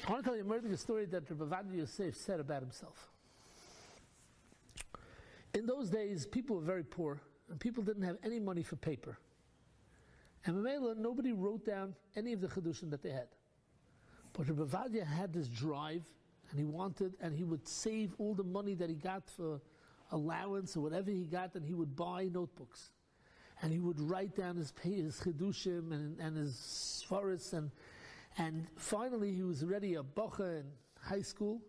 I want to tell you a story that Rabbi Yosef said about himself. In those days, people were very poor, and people didn't have any money for paper. And Mamela, nobody wrote down any of the Chedushim that they had. But Rabbi Yosef had this drive, and he would save all the money that he got for allowance or whatever he got, and he would buy notebooks. And he would write down his Chedushim and his Sfaris, and finally he was already a Bocha in high school,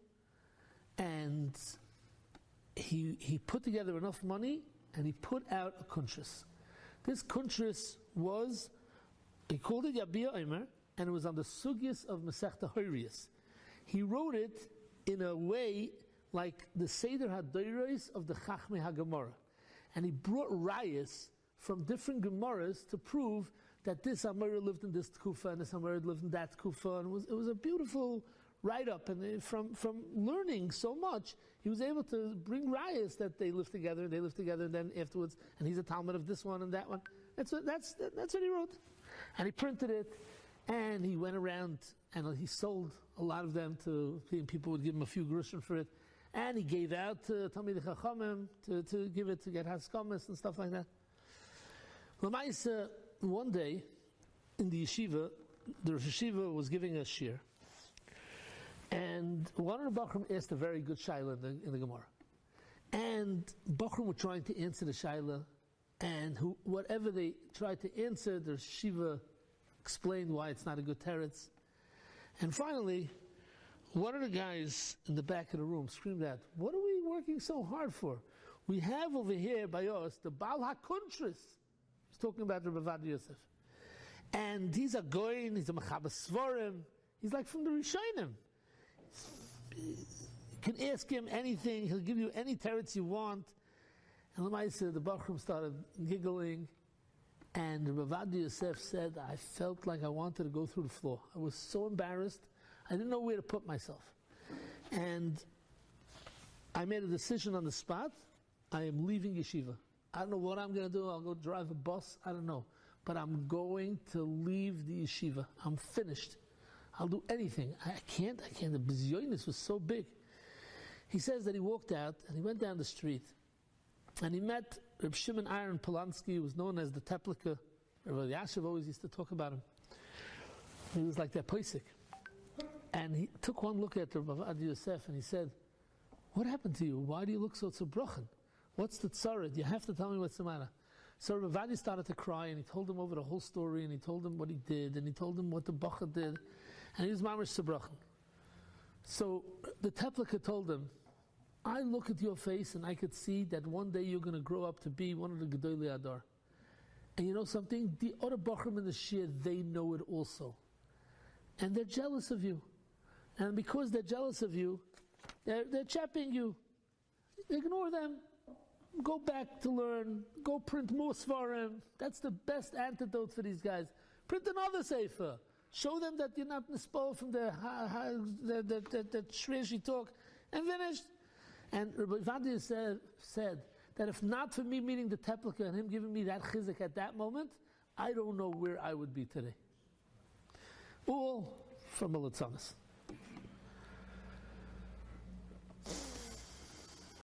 and he put together enough money, and he put out a kuntris. This kuntris was, he called it Yabia Omer, and it was on the Sugyas of Masechta Horiyos. He wrote it in a way like the Seder HaDoros of the Chachmei HaGemara. And he brought rayas from different Gemaras to prove that this Amora lived in this Tkufa and this Amora lived in that Tkufa. And it was a beautiful write-up. And from learning so much, he was able to bring rayas that they lived together, and then afterwards, and he's a Talmud of this one and that one. That's what he wrote. And he printed it, and he went around and he sold a lot of them to people would give him a few groschen for it. And he gave out to Talmidei Chachamim to give it to get haskamas and stuff like that. L'maisa, one day in the yeshiva, the Rosh Yeshiva was giving a shir, and one of the Bachrim asked a very good shaila in the Gemara, and Bachrim were trying to answer the shaila, and whatever they tried to answer, the Rosh Yeshiva explained why it's not a good teretz, and finally, one of the guys in the back of the room screamed out, "What are we working so hard for? We have over here by us the Baal HaKuntris." He's talking about the Rabbi Yosef. And he's a goyin, he's a Machabas Svarim, he's like from the Rishonim. You can ask him anything, he'll give you any teretz you want. And the Bachrim started giggling, and Rabbi Yosef said, "I felt like I wanted to go through the floor. I was so embarrassed, I didn't know where to put myself. And I made a decision on the spot, I am leaving yeshiva. I don't know what I'm going to do, I'll go drive a bus, I don't know. But I'm going to leave the yeshiva. I'm finished. I'll do anything. I can't. The bizyonis was so big." He says that he walked out and he went down the street and he met Reb Shimon Aaron Polanski, who was known as the Teplika. Rabbi Yashiv always used to talk about him. He was like that Pesach. And he took one look at Rabbi Yosef and he said, "What happened to you? Why do you look so tzibrochen? What's the tzaret? You have to tell me what's the matter." So Rabbi started to cry, and he told him over the whole story, and he told him what he did, and he told him what the Bacha did, and he was mamash tzibrochen. So the Teplika told him, "I look at your face, and I could see that one day you're going to grow up to be one of the Gedolei Adar. And you know something? The other Bachrim in the Shir, they know it also. And they're jealous of you. And because they're jealous of you, they're chapping you. Ignore them. Go back to learn. Go print more Svarim. That's the best antidote for these guys. Print another Sefer. Show them that you're not nispol from the shreshi talk, and finished." And Rabbi Vadia said that if not for me meeting the Teplika and him giving me that chizuk at that moment, I don't know where I would be today. All from a Litzanis.